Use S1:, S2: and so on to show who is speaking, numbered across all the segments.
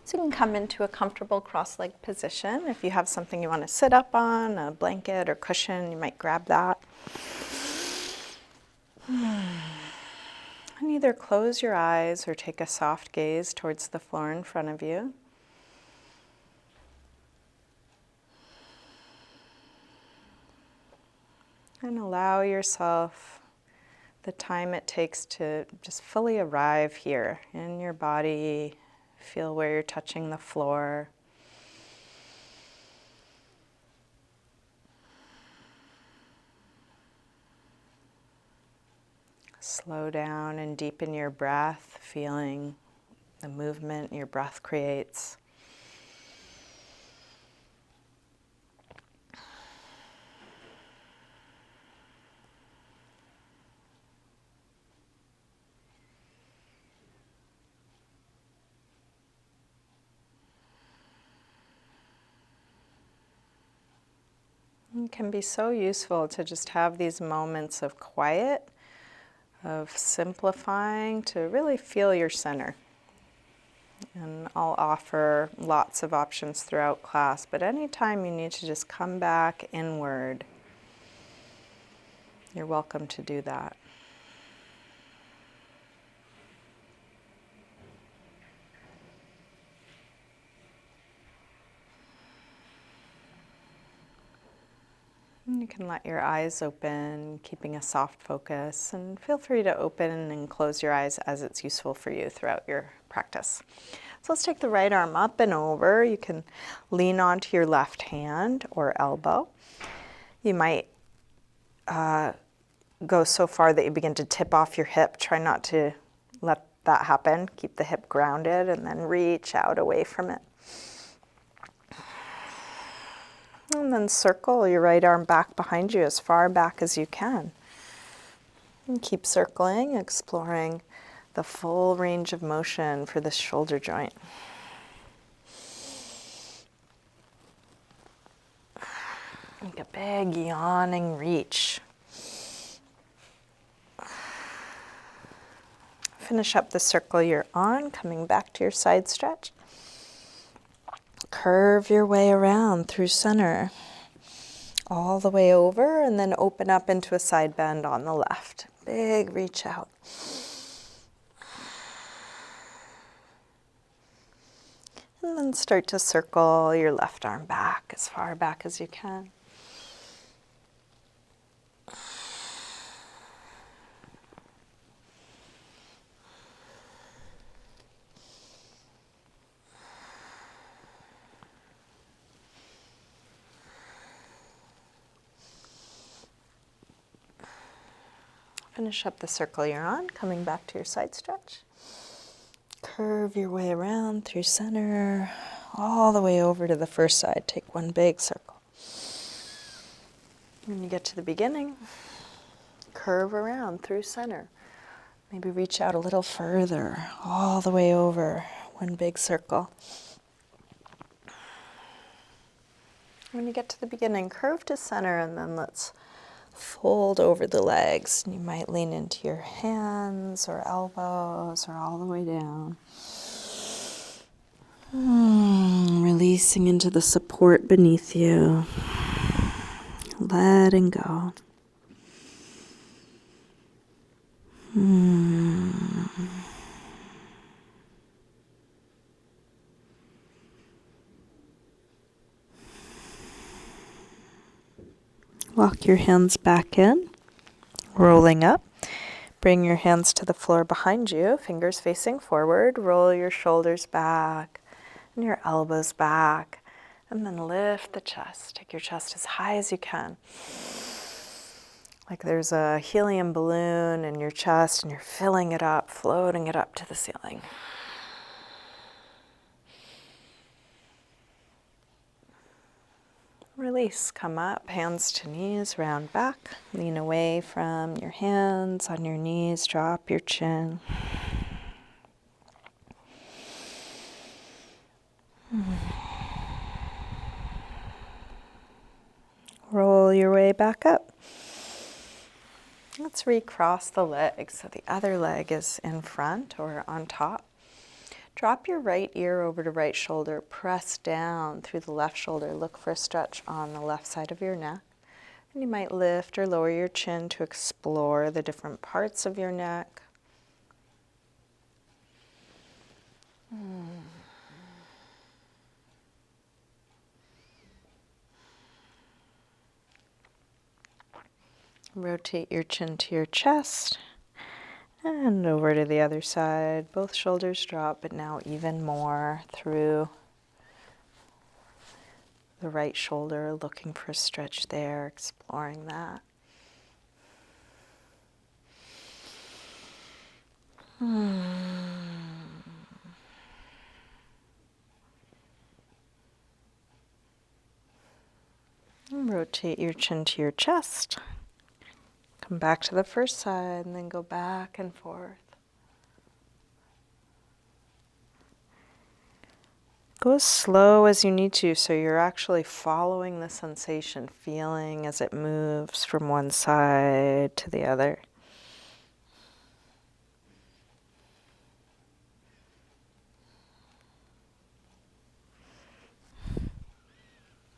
S1: So you can come into a comfortable cross-legged position. If you have something you want to sit up on, a blanket or cushion, you might grab that. And either close your eyes or take a soft gaze towards the floor in front of you. And allow yourself the time it takes to just fully arrive here in your body. Feel where you're touching the floor. Slow down and deepen your breath, feeling the movement your breath creates. It can be so useful to just have these moments of quiet, of simplifying, to really feel your center. And I'll offer lots of options throughout class, but anytime you need to just come back inward, you're welcome to do that. And you can let your eyes open, keeping a soft focus, and feel free to open and close your eyes as it's useful for you throughout your practice. So let's take the right arm up and over. You can lean onto your left hand or elbow. You might go so far that you begin to tip off your hip. Try not to let that happen. Keep the hip grounded and then reach out away from it. And then circle your right arm back behind you as far back as you can. And keep circling, exploring the full range of motion for this shoulder joint. Make a big yawning reach. Finish up the circle you're on, coming back to your side stretch. Curve your way around through center, all the way over, and then open up into a side bend on the left. Big reach out. And then start to circle your left arm back as far back as you can. Finish up the circle you're on, coming back to your side stretch. Curve your way around through center, all the way over to the first side. Take one big circle. When you get to the beginning, curve around through center. Maybe reach out a little further, all the way over, one big circle. When you get to the beginning, curve to center, and then let's fold over the legs. You might lean into your hands or elbows or all the way down. Releasing into the support beneath you. Letting go. Walk your hands back in, rolling up. Bring your hands to the floor behind you, fingers facing forward. Roll your shoulders back and your elbows back. And then lift the chest. Take your chest as high as you can. Like there's a helium balloon in your chest and you're filling it up, floating it up to the ceiling. Release, come up, hands to knees, round back. Lean away from your hands, on your knees, drop your chin. Roll your way back up. Let's recross the legs so the other leg is in front or on top. Drop your right ear over to right shoulder. Press down through the left shoulder. Look for a stretch on the left side of your neck. And you might lift or lower your chin to explore the different parts of your neck. Rotate your chin to your chest and over to the other side. Both shoulders drop, but now even more through the right shoulder, looking for a stretch there, exploring that. And rotate your chin to your chest. Come back to the first side and then go back and forth. Go as slow as you need to so you're actually following the sensation, feeling as it moves from one side to the other.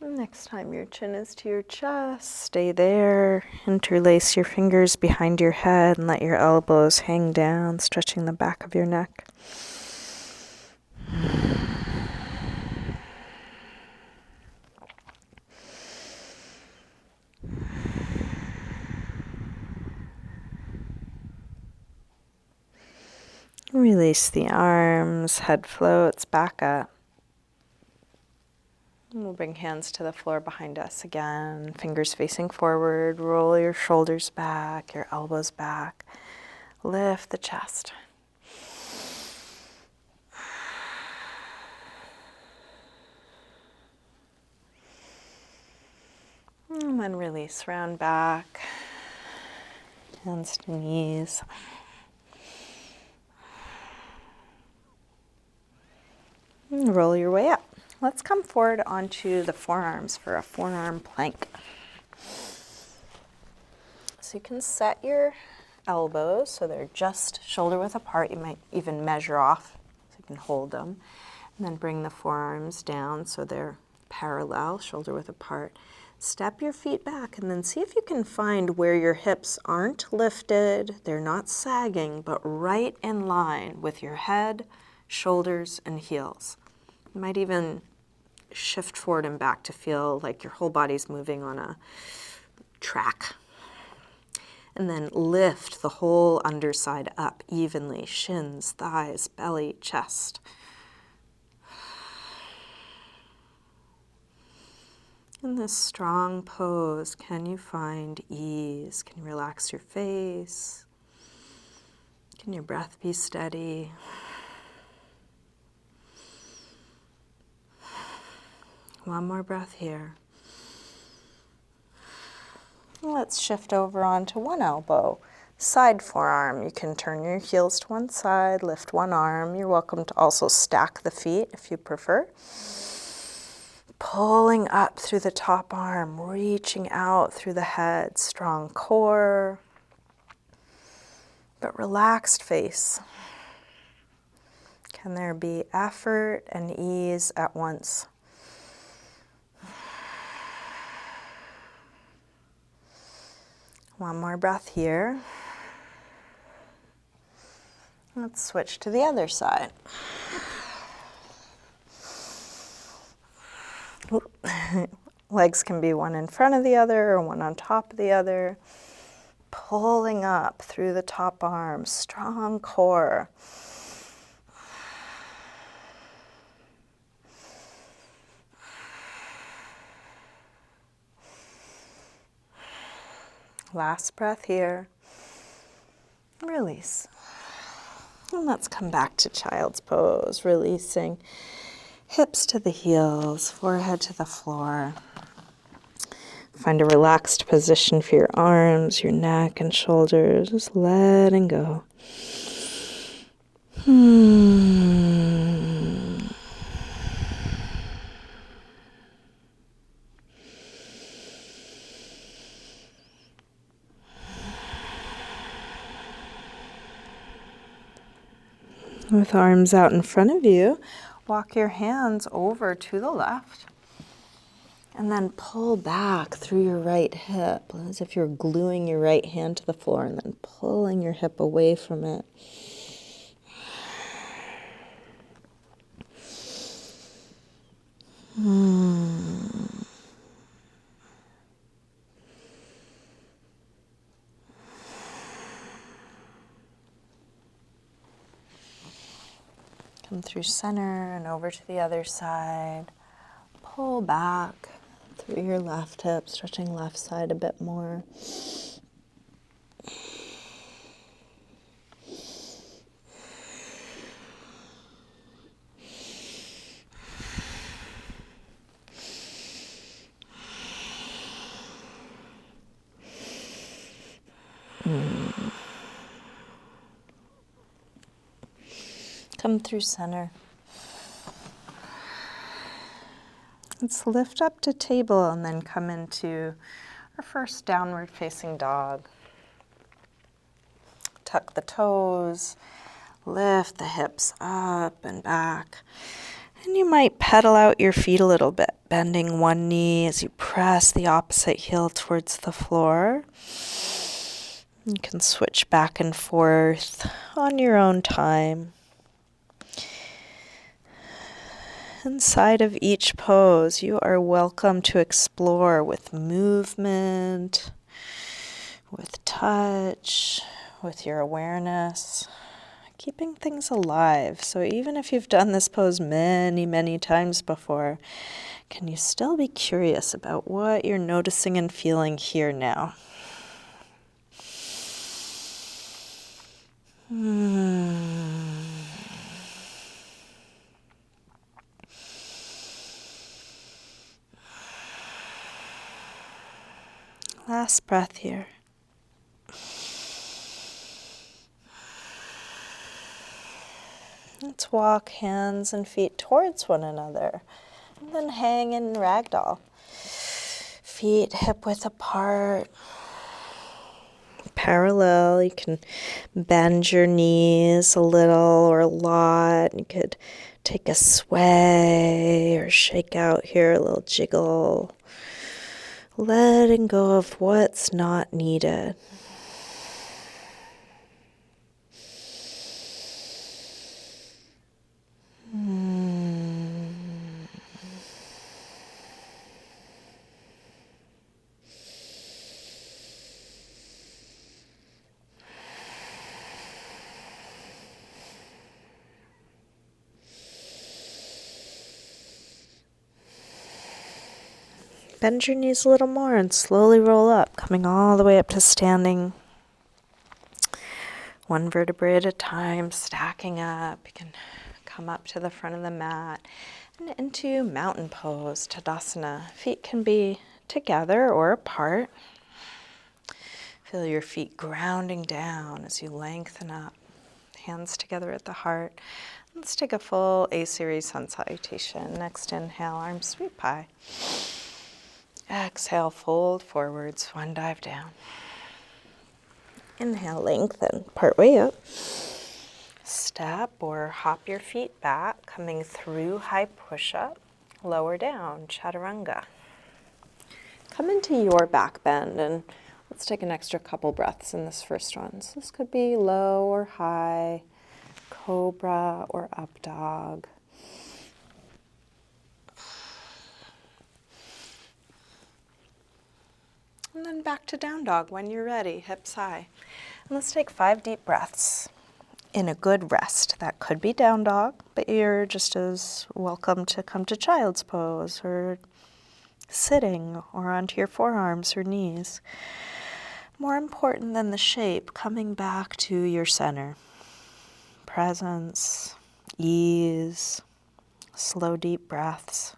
S1: Next time your chin is to your chest, stay there. Interlace your fingers behind your head and let your elbows hang down, stretching the back of your neck. Release the arms, head floats back up. And we'll bring hands to the floor behind us again, fingers facing forward, roll your shoulders back, your elbows back, lift the chest. And then release, round back, hands to knees. And roll your way up. Let's come forward onto the forearms for a forearm plank. So you can set your elbows so they're just shoulder width apart. You might even measure off so you can hold them. And then bring the forearms down so they're parallel, shoulder width apart. Step your feet back and then see if you can find where your hips aren't lifted, they're not sagging, but right in line with your head, shoulders, and heels. You might even shift forward and back to feel like your whole body's moving on a track. And then lift the whole underside up evenly, shins, thighs, belly, chest. In this strong pose, can you find ease? Can you relax your face? Can your breath be steady? One more breath here. Let's shift over onto one elbow. Side forearm. You can turn your heels to one side, lift one arm. You're welcome to also stack the feet if you prefer. Pulling up through the top arm, reaching out through the head. Strong core, but relaxed face. Can there be effort and ease at once? One more breath here. Let's switch to the other side. Legs can be one in front of the other or one on top of the other. Pulling up through the top arm, strong core. Last breath here. Release. And let's come back to child's pose, releasing hips to the heels, forehead to the floor. Find a relaxed position for your arms, your neck, and shoulders. Just letting go. With arms out in front of you, walk your hands over to the left. And then pull back through your right hip, as if you're gluing your right hand to the floor and then pulling your hip away from it. Come through center and over to the other side. Pull back through your left hip, stretching left side a bit more. Come through center. Let's lift up to table and then come into our first downward facing dog. Tuck the toes, lift the hips up and back. And you might pedal out your feet a little bit, bending one knee as you press the opposite heel towards the floor. You can switch back and forth on your own time. Inside of each pose, you are welcome to explore with movement, with touch, with your awareness, keeping things alive. So even if you've done this pose many, many times before, can you still be curious about what you're noticing and feeling here now? Last breath here. Let's walk hands and feet towards one another. And then hang in ragdoll. Feet hip width apart. Parallel. You can bend your knees a little or a lot. You could take a sway or shake out here, a little jiggle. Letting go of what's not needed. Bend your knees a little more and slowly roll up, coming all the way up to standing. One vertebrae at a time, stacking up. You can come up to the front of the mat and into mountain pose, Tadasana. Feet can be together or apart. Feel your feet grounding down as you lengthen up. Hands together at the heart. Let's take a full A-series sun salutation. Next inhale, arms sweep high. Exhale, fold forward, swan dive down. Inhale, lengthen, part way up. Step or hop your feet back, coming through high push-up, lower down, chaturanga. Come into your back bend and let's take an extra couple breaths in this first one. So this could be low or high, cobra or up dog. And then back to down dog when you're ready, hips high. And let's take 5 deep breaths in a good rest. That could be down dog, but you're just as welcome to come to child's pose or sitting or onto your forearms or knees. More important than the shape, coming back to your center. Presence, ease, slow deep breaths.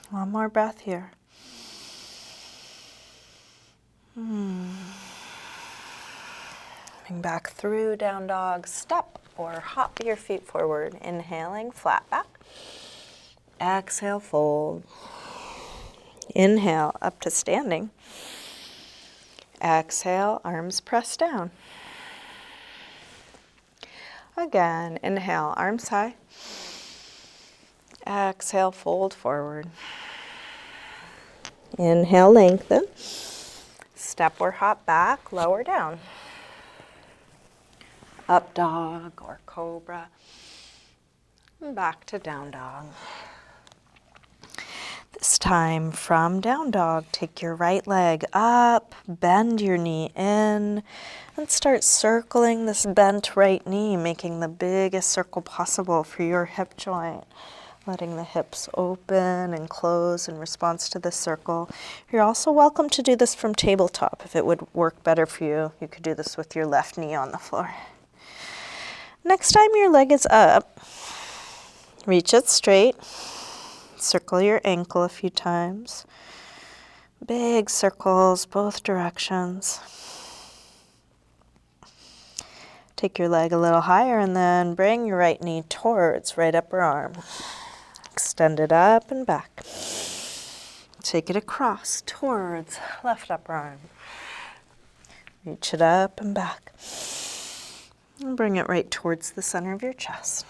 S1: One more breath here. Coming back through down dog, step. or hop your feet forward. Inhaling, flat back. Exhale, fold. Inhale, up to standing. Exhale, arms press down. Again, inhale, arms high. Exhale, fold forward. Inhale, lengthen. Step or hop back, lower down. Up dog or cobra. And back to down dog. This time from down dog, take your right leg up, bend your knee in, and start circling this bent right knee, making the biggest circle possible for your hip joint. Letting the hips open and close in response to this circle. You're also welcome to do this from tabletop. If it would work better for you, you could do this with your left knee on the floor. Next time your leg is up, reach it straight. Circle your ankle a few times. Big circles, both directions. Take your leg a little higher and then bring your right knee towards right upper arm. Extend it up and back. Take it across towards left upper arm. Reach it up and back. And bring it right towards the center of your chest.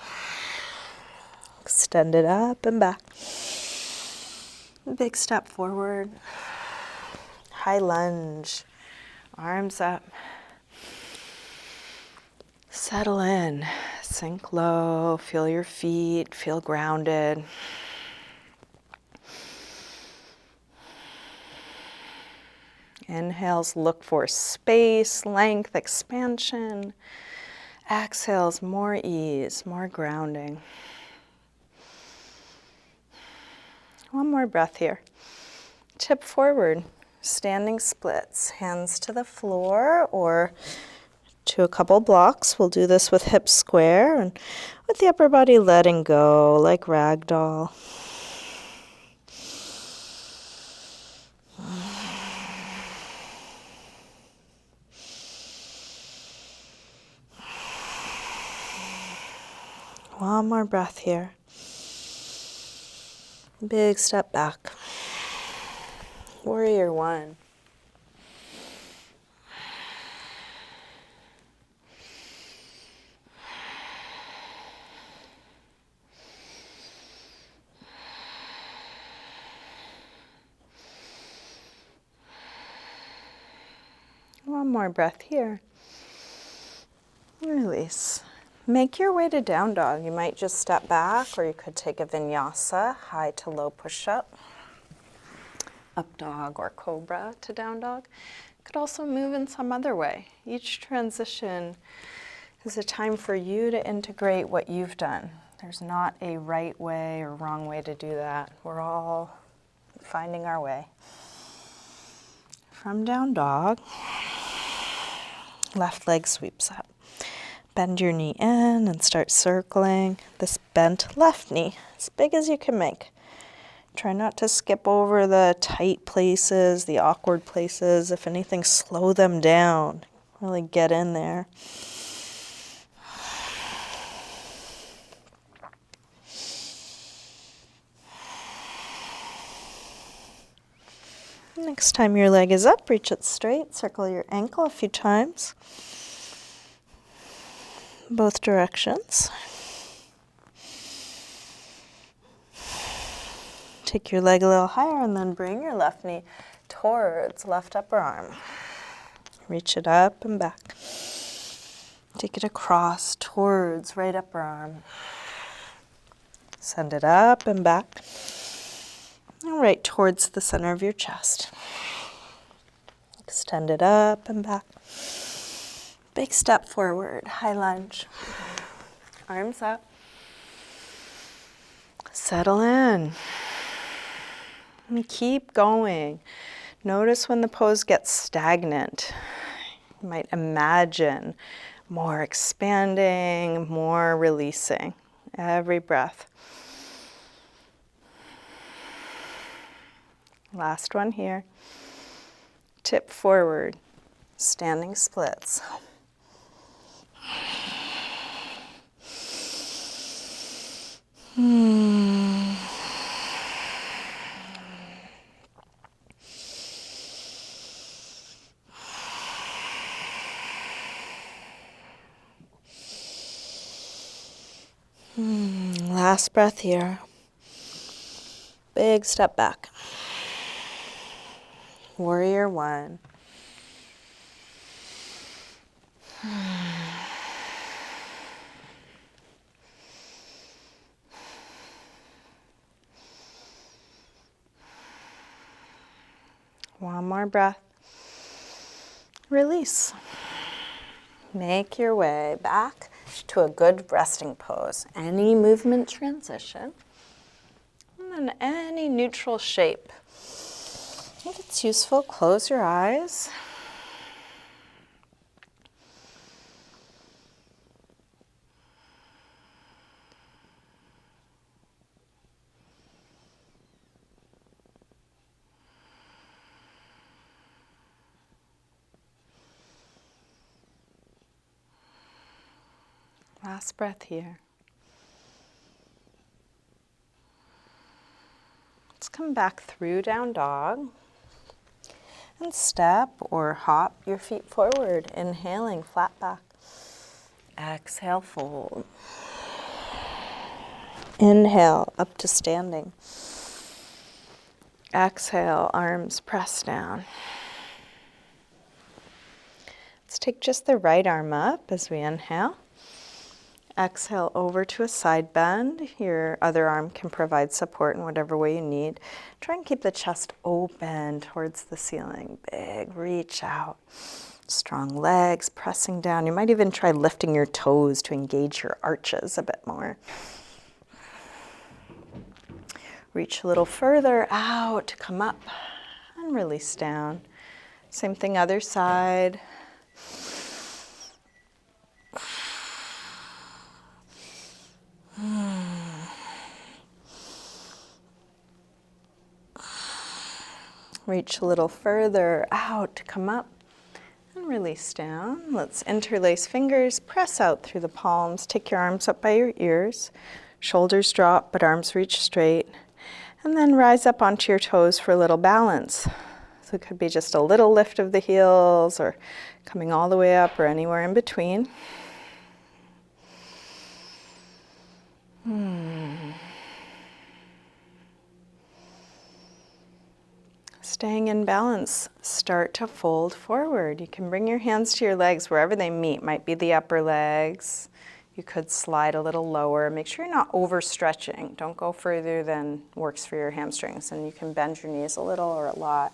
S1: Extend it up and back. Big step forward. High lunge. Arms up. Settle in. Sink low. Feel your feet. Feel grounded. Inhales, look for space, length, expansion. Exhales, more ease, more grounding. One more breath here. Tip forward, standing splits, hands to the floor or to a couple blocks. We'll do this with hips square and with the upper body letting go like ragdoll. One more breath here. Big step back. Warrior one. One more breath here. Release. Make your way to down dog. You might just step back, or you could take a vinyasa, high to low push-up. Up dog or cobra to down dog. You could also move in some other way. Each transition is a time for you to integrate what you've done. There's not a right way or wrong way to do that. We're all finding our way. From down dog, left leg sweeps up. Bend your knee in and start circling this bent left knee as big as you can make. Try not to skip over the tight places, the awkward places. If anything, slow them down. Really get in there. Next time your leg is up, reach it straight. Circle your ankle a few times. Both directions. Take your leg a little higher and then bring your left knee towards left upper arm. Reach it up and back. Take it across towards right upper arm. Send it up and back. And right towards the center of your chest. Extend it up and back. Big step forward, high lunge. Arms up. Settle in. And keep going. Notice when the pose gets stagnant. You might imagine more expanding, more releasing. Every breath. Last one here. Tip forward, standing splits. Last breath here. Big step back. Warrior one. One more breath. Release. Make your way back to a good resting pose. Any movement transition. And then any neutral shape. If it's useful, close your eyes. Last breath here. Let's come back through down dog. And step or hop your feet forward. Inhaling, flat back. Exhale, fold. Inhale, up to standing. Exhale, arms press down. Let's take just the right arm up as we inhale. Exhale over to a side bend. Your other arm can provide support in whatever way you need. Try and keep the chest open towards the ceiling. Big reach out. Strong legs pressing down. You might even try lifting your toes to engage your arches a bit more. Reach a little further out to come up and release down. Same thing other side. Reach a little further out to come up and release down. Let's interlace fingers, press out through the palms. Take your arms up by your ears. Shoulders drop, but arms reach straight. And then rise up onto your toes for a little balance. So it could be just a little lift of the heels or coming all the way up or anywhere in between. Staying in balance, start to fold forward. You can bring your hands to your legs wherever they meet. Might be the upper legs. You could slide a little lower. Make sure you're not overstretching. Don't go further than works for your hamstrings. And you can bend your knees a little or a lot.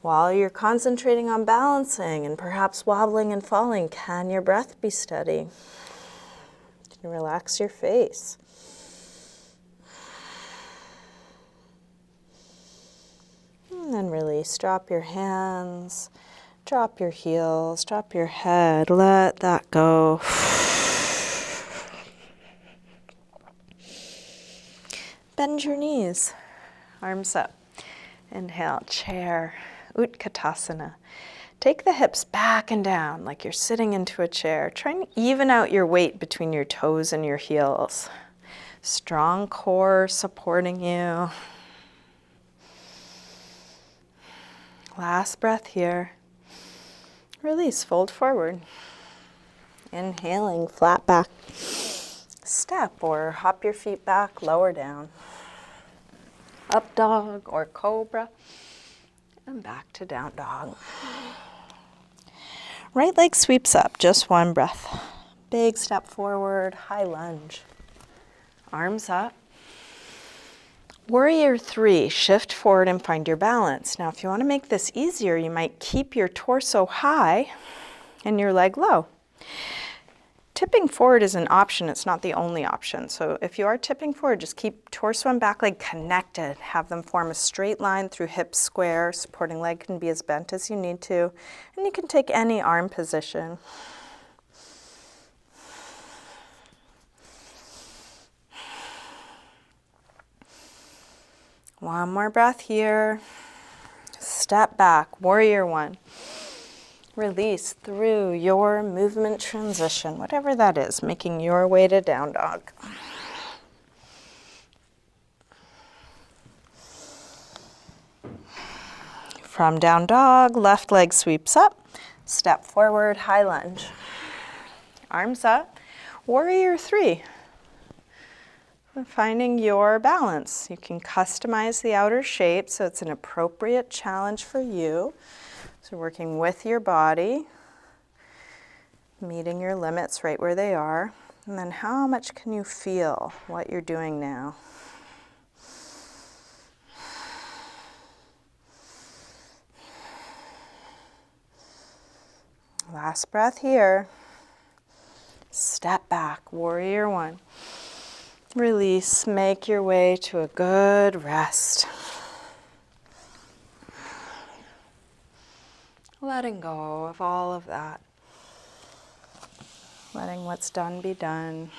S1: While you're concentrating on balancing and perhaps wobbling and falling, can your breath be steady? Can you relax your face? And then release. Drop your hands, drop your heels, drop your head. Let that go. Bend your knees, arms up. Inhale, chair, Utkatasana. Take the hips back and down like you're sitting into a chair. Try and even out your weight between your toes and your heels. Strong core supporting you. Last breath here. Release, fold forward. Inhaling, flat back. Step or hop your feet back, lower down. Up dog or cobra. And back to down dog. Right leg sweeps up, just one breath. Big step forward, high lunge. Arms up. Warrior three, shift forward and find your balance. Now, if you want to make this easier, you might keep your torso high and your leg low. Tipping forward is an option, it's not the only option. So if you are tipping forward, just keep torso and back leg connected. Have them form a straight line through hips square. Supporting leg can be as bent as you need to. And you can take any arm position. One more breath here. Step back, warrior one. Release through your movement transition, whatever that is, making your way to down dog. From down dog, left leg sweeps up, step forward, high lunge. Arms up, warrior three. Finding your balance. You can customize the outer shape so it's an appropriate challenge for you. So working with your body, meeting your limits right where they are. And then how much can you feel what you're doing now? Last breath here. Step back, warrior one. Release, make your way to a good rest. Letting go of all of that. Letting what's done be done.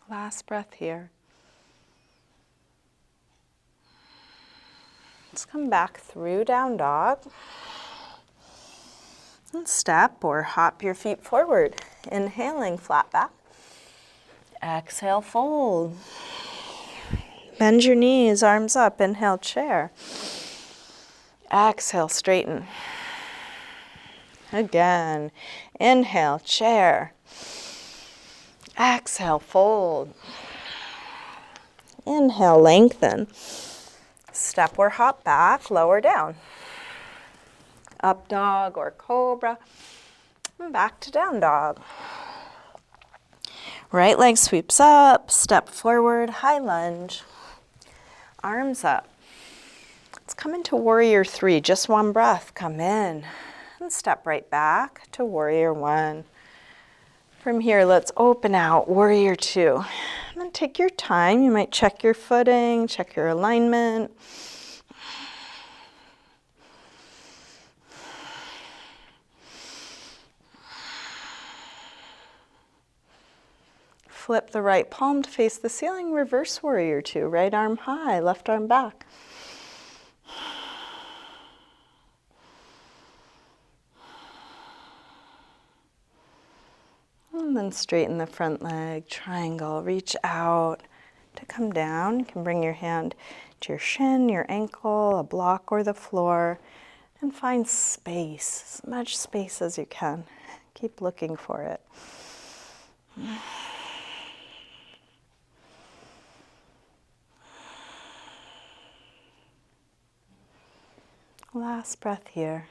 S1: Last breath here. Let's come back through down dog. And step or hop your feet forward. Inhaling, flat back. Exhale, fold. Bend your knees, arms up. Inhale, chair. Exhale, straighten. Again. Inhale, chair. Exhale, fold. Inhale, lengthen. Step or hop back, lower down. Up dog or cobra. And back to down dog. Right leg sweeps up, step forward, high lunge. Arms up. Let's come into warrior three, just one breath. Come in and step right back to warrior one. From here, let's open out, warrior two. And then take your time. You might check your footing, check your alignment. Flip the right palm to face the ceiling, reverse warrior two. Right arm high, left arm back. And then straighten the front leg, triangle, reach out to come down. You can bring your hand to your shin, your ankle, a block or the floor, and find space, as much space as you can. Keep looking for it. Last breath here.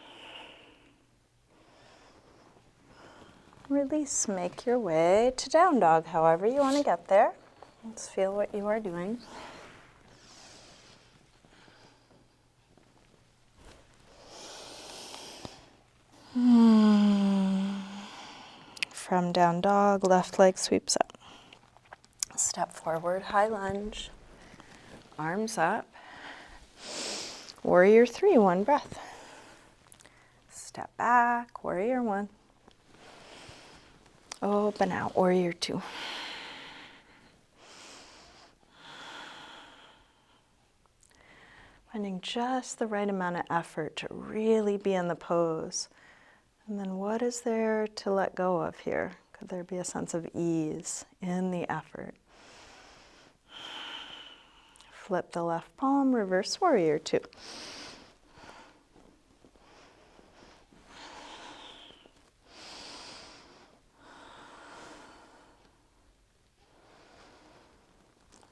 S1: Release, make your way to down dog, however you want to get there. Let's feel what you are doing. From down dog, left leg sweeps up. Step forward, high lunge. Arms up. Warrior three, one breath. Step back, warrior one. Open out, warrior two. Finding just the right amount of effort to really be in the pose. And then what is there to let go of here? Could there be a sense of ease in the effort? Flip the left palm, reverse warrior two.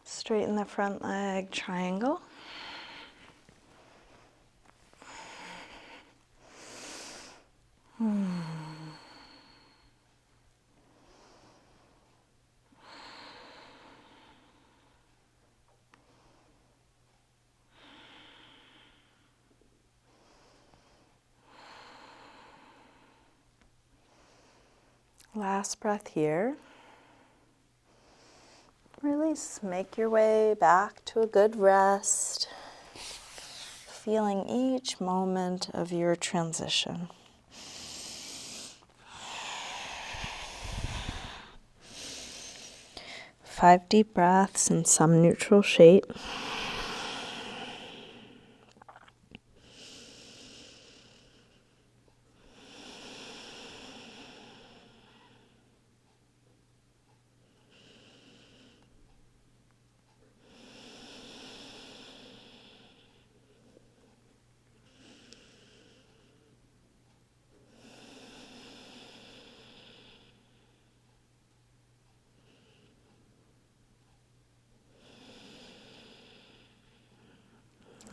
S1: Straighten the front leg, triangle. Last breath here. Release, make your way back to a good rest, feeling each moment of your transition. 5 deep breaths in some neutral shape.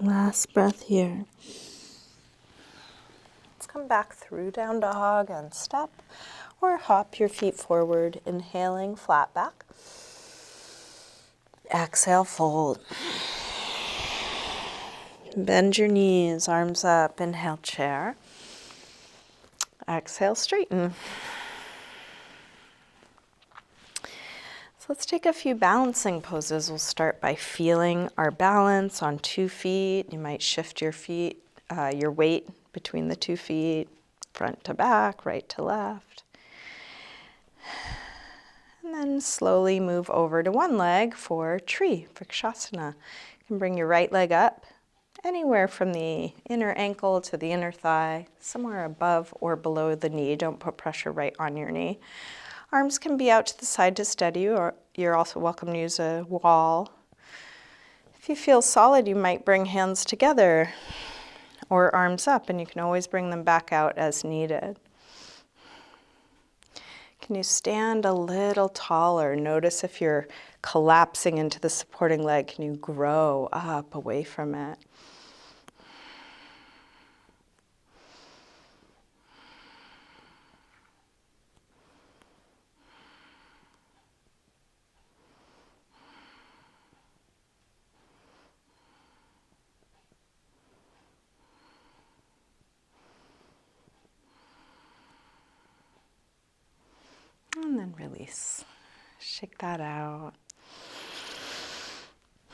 S1: Last breath here. Let's come back through down dog and step or hop your feet forward, inhaling flat back. Exhale, fold. Bend your knees, arms up, inhale, chair. Exhale, straighten. So let's take a few balancing poses. We'll start by feeling our balance on 2 feet. You might shift your feet, your weight between the 2 feet, front to back, right to left. And then slowly move over to one leg for tree, Vrikshasana. You can bring your right leg up, anywhere from the inner ankle to the inner thigh, somewhere above or below the knee. Don't put pressure right on your knee. Arms can be out to the side to steady you, or you're also welcome to use a wall. If you feel solid, you might bring hands together or arms up, and you can always bring them back out as needed. Can you stand a little taller? Notice if you're collapsing into the supporting leg, can you grow up away from it? And then release. Shake that out.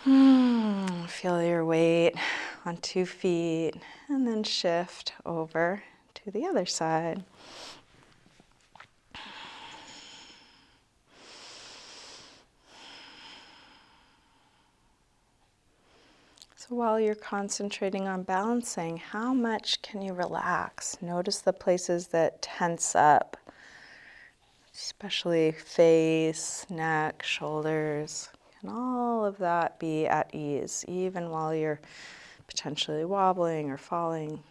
S1: Feel your weight on 2 feet and then shift over to the other side. So while you're concentrating on balancing, how much can you relax? Notice the places that tense up, especially face, neck, shoulders. Can all of that be at ease, even while you're potentially wobbling or falling?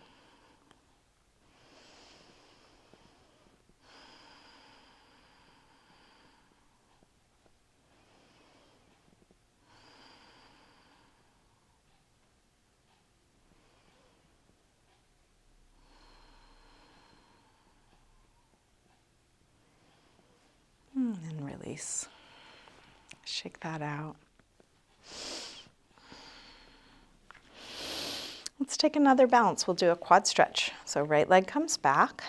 S1: And release. Shake that out. Let's take another balance. We'll do a quad stretch. So right leg comes back.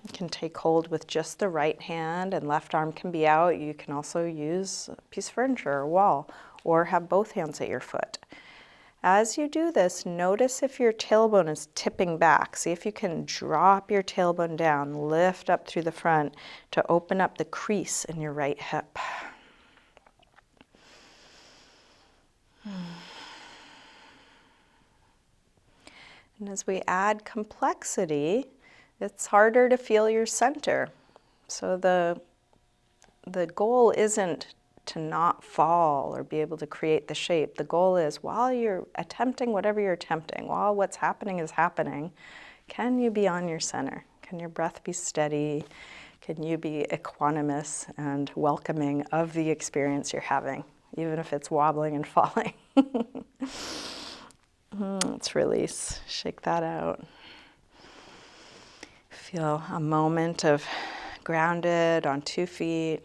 S1: You can take hold with just the right hand and left arm can be out. You can also use a piece of furniture or a wall or have both hands at your foot. As you do this, notice if your tailbone is tipping back. See if you can drop your tailbone down, lift up through the front to open up the crease in your right hip. And as we add complexity, it's harder to feel your center. So the goal isn't to not fall or be able to create the shape. The goal is while you're attempting whatever you're attempting, while what's happening is happening, can you be on your center? Can your breath be steady? Can you be equanimous and welcoming of the experience you're having, even if it's wobbling and falling? Let's release, shake that out. Feel a moment of grounded on 2 feet.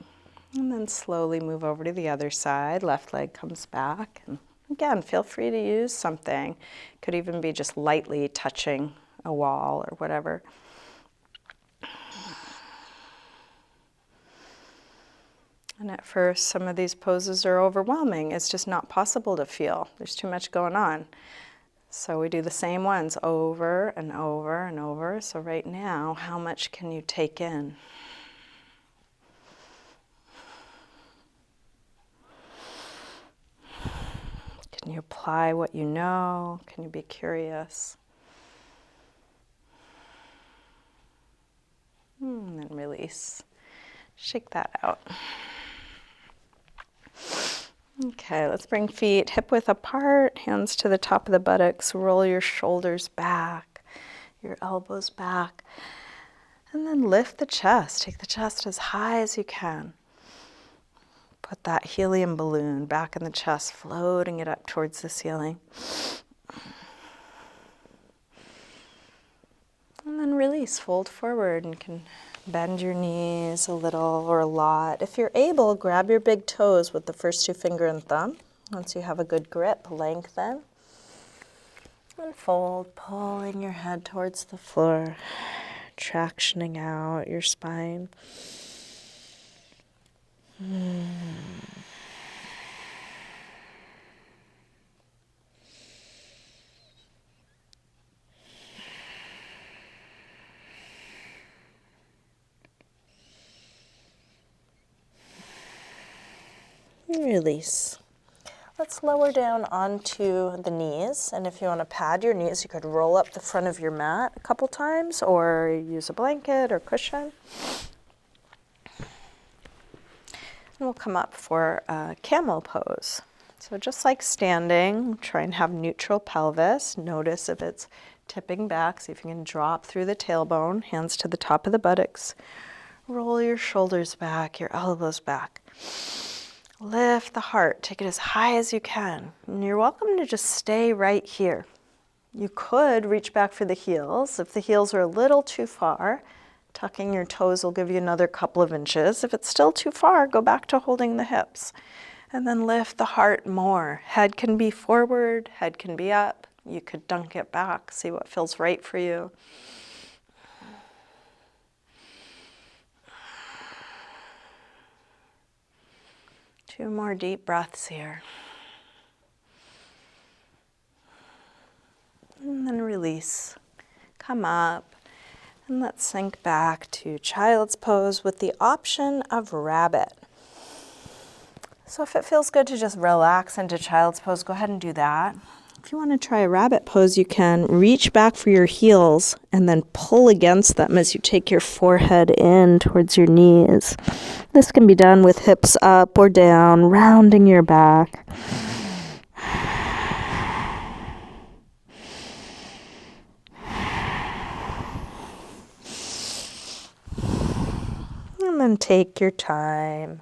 S1: And then slowly move over to the other side. Left leg comes back. And again, feel free to use something. Could even be just lightly touching a wall or whatever. And at first, some of these poses are overwhelming. It's just not possible to feel. There's too much going on. So we do the same ones over and over and over. So right now, how much can you take in? Can you apply what you know? Can you be curious? And then release. Shake that out. Okay, let's bring feet hip width apart, hands to the top of the buttocks. Roll your shoulders back, your elbows back. And then lift the chest. Take the chest as high as you can. Put that helium balloon back in the chest, floating it up towards the ceiling. And then release, fold forward, and you can bend your knees a little or a lot. If you're able, grab your big toes with the first two finger and thumb. Once you have a good grip, lengthen. And fold, pulling your head towards the floor, tractioning out your spine. Release. Let's lower down onto the knees, and if you want to pad your knees, you could roll up the front of your mat a couple times or use a blanket or cushion. And we'll come up for a camel pose. So just like standing, try and have neutral pelvis. Notice if it's tipping back, see if you can drop through the tailbone, hands to the top of the buttocks. Roll your shoulders back, your elbows back. Lift the heart, take it as high as you can. And you're welcome to just stay right here. You could reach back for the heels. If the heels are a little too far, tucking your toes will give you another couple of inches. If it's still too far, go back to holding the hips. And then lift the heart more. Head can be forward, head can be up. You could dunk it back, see what feels right for you. Two more deep breaths here. And then release. Come up. And let's sink back to child's pose with the option of rabbit. So if it feels good to just relax into child's pose, go ahead and do that. If you want to try a rabbit pose, you can reach back for your heels and then pull against them as you take your forehead in towards your knees. This can be done with hips up or down, rounding your back. And then take your time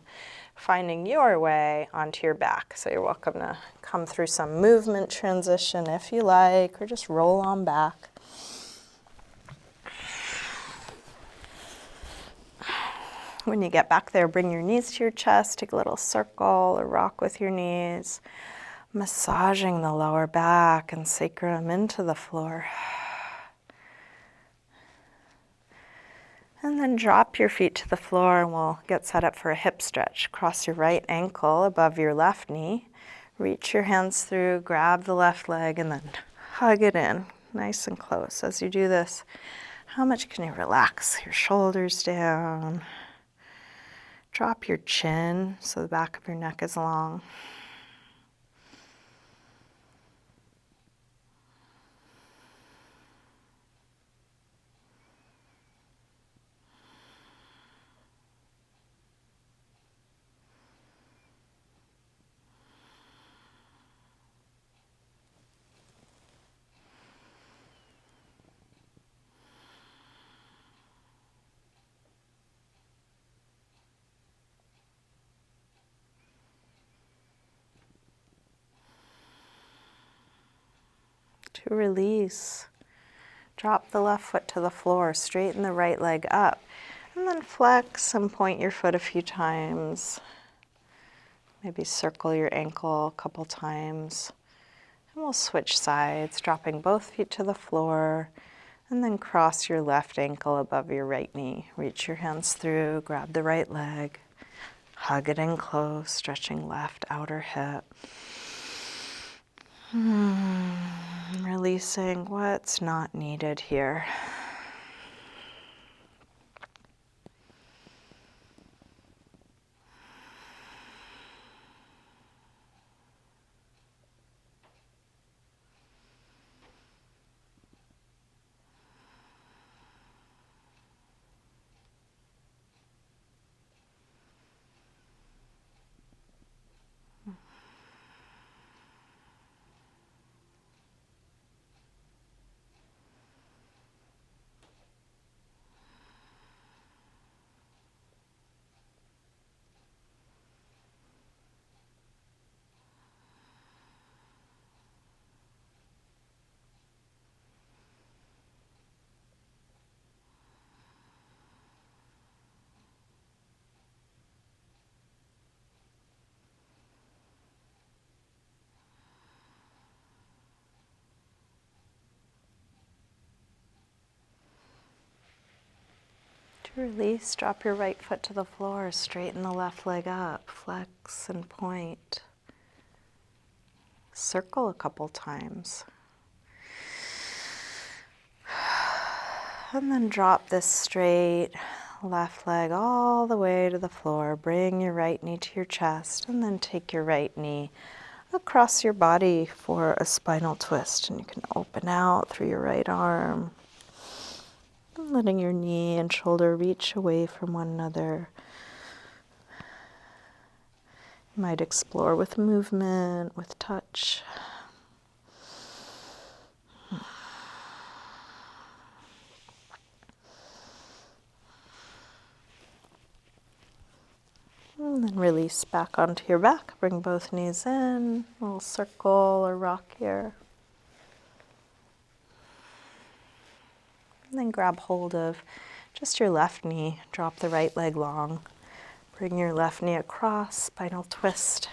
S1: finding your way onto your back. So you're welcome to come through some movement transition if you like, or just roll on back. When you get back there, bring your knees to your chest, take a little circle or rock with your knees, massaging the lower back and sacrum into the floor. And then drop your feet to the floor and we'll get set up for a hip stretch. Cross your right ankle above your left knee. Reach your hands through, grab the left leg, and then hug it in nice and close. As you do this, how much can you relax your shoulders down? Drop your chin so the back of your neck is long. To release, drop the left foot to the floor, straighten the right leg up, and then flex and point your foot a few times. Maybe circle your ankle a couple times. And we'll switch sides, dropping both feet to the floor, and then cross your left ankle above your right knee. Reach your hands through, grab the right leg, hug it in close, stretching left outer hip. Releasing what's not needed here. Release, drop your right foot to the floor, straighten the left leg up, flex and point. Circle a couple times. And then drop this straight left leg all the way to the floor. Bring your right knee to your chest and then take your right knee across your body for a spinal twist. And you can open out through your right arm, letting your knee and shoulder reach away from one another. You might explore with movement, with touch. And then release back onto your back. Bring both knees in, a little circle or rock here. And then grab hold of just your left knee. Drop the right leg long. Bring your left knee across, spinal twist.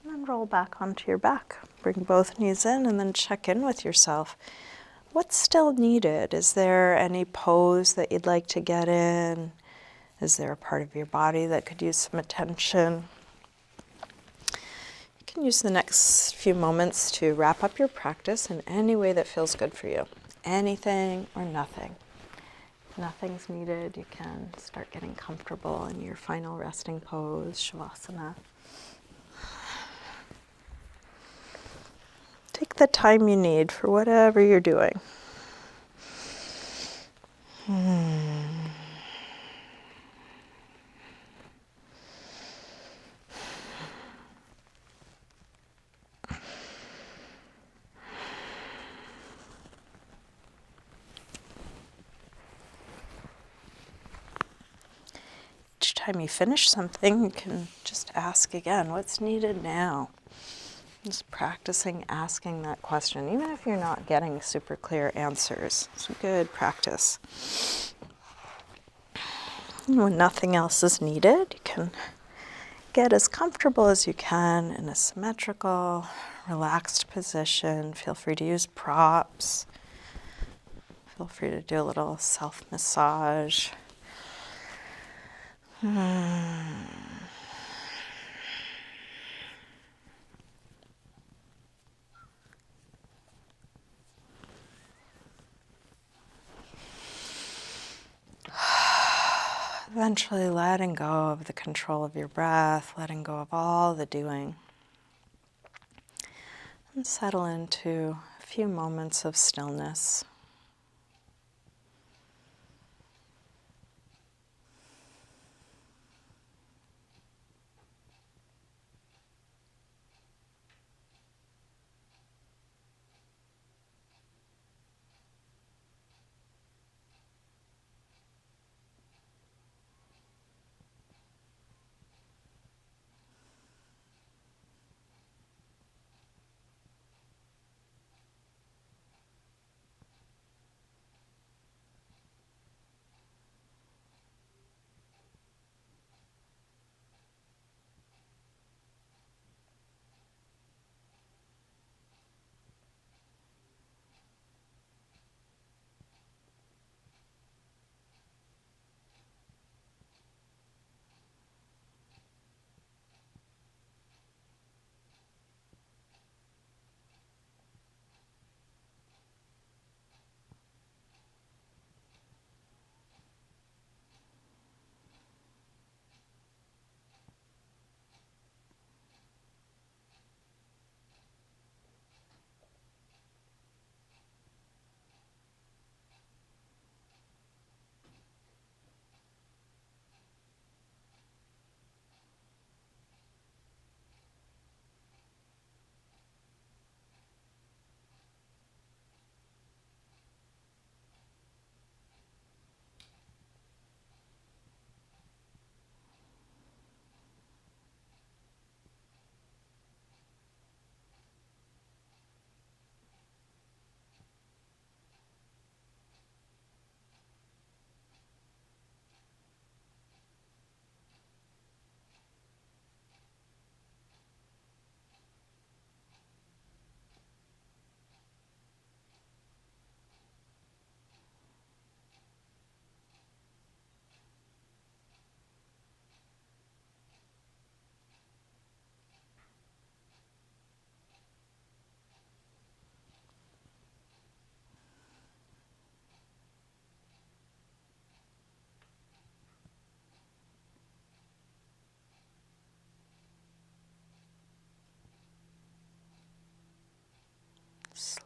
S1: And then roll back onto your back. Bring both knees in and then check in with yourself. What's still needed? Is there any pose that you'd like to get in? Is there a part of your body that could use some attention? You can use the next few moments to wrap up your practice in any way that feels good for you. Anything or nothing. If nothing's needed, you can start getting comfortable in your final resting pose, Shavasana. Take the time you need for whatever you're doing. Each time you finish something, you can just ask again, what's needed now? Just practicing asking that question, even if you're not getting super clear answers. It's a good practice. And when nothing else is needed, you can get as comfortable as you can in a symmetrical, relaxed position. Feel free to use props. Feel free to do a little self-massage. Eventually letting go of the control of your breath, letting go of all the doing. And settle into a few moments of stillness.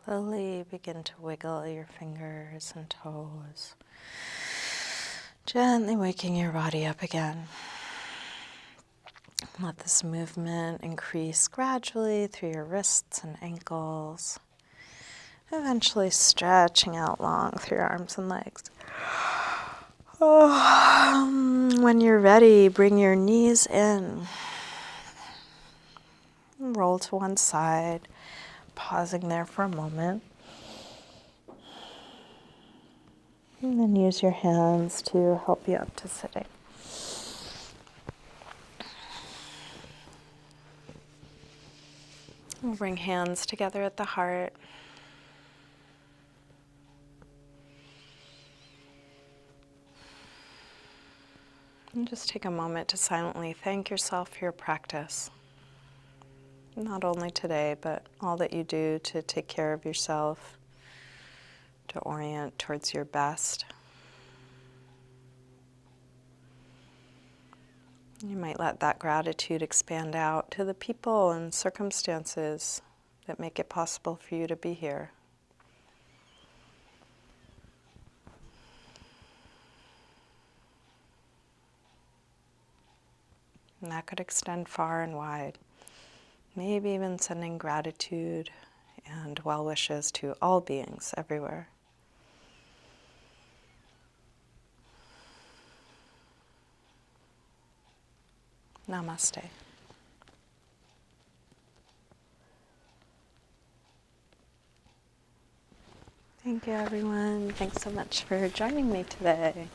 S1: Slowly begin to wiggle your fingers and toes, gently waking your body up again. Let this movement increase gradually through your wrists and ankles, eventually stretching out long through your arms and legs. When you're ready, bring your knees in. Roll to one side, pausing there for a moment. And then use your hands to help you up to sitting. We'll bring hands together at the heart. And just take a moment to silently thank yourself for your practice. Not only today, but all that you do to take care of yourself, to orient towards your best. You might let that gratitude expand out to the people and circumstances that make it possible for you to be here. And that could extend far and wide. Maybe even sending gratitude and well wishes to all beings everywhere. Namaste. Thank you, everyone. Thanks so much for joining me today.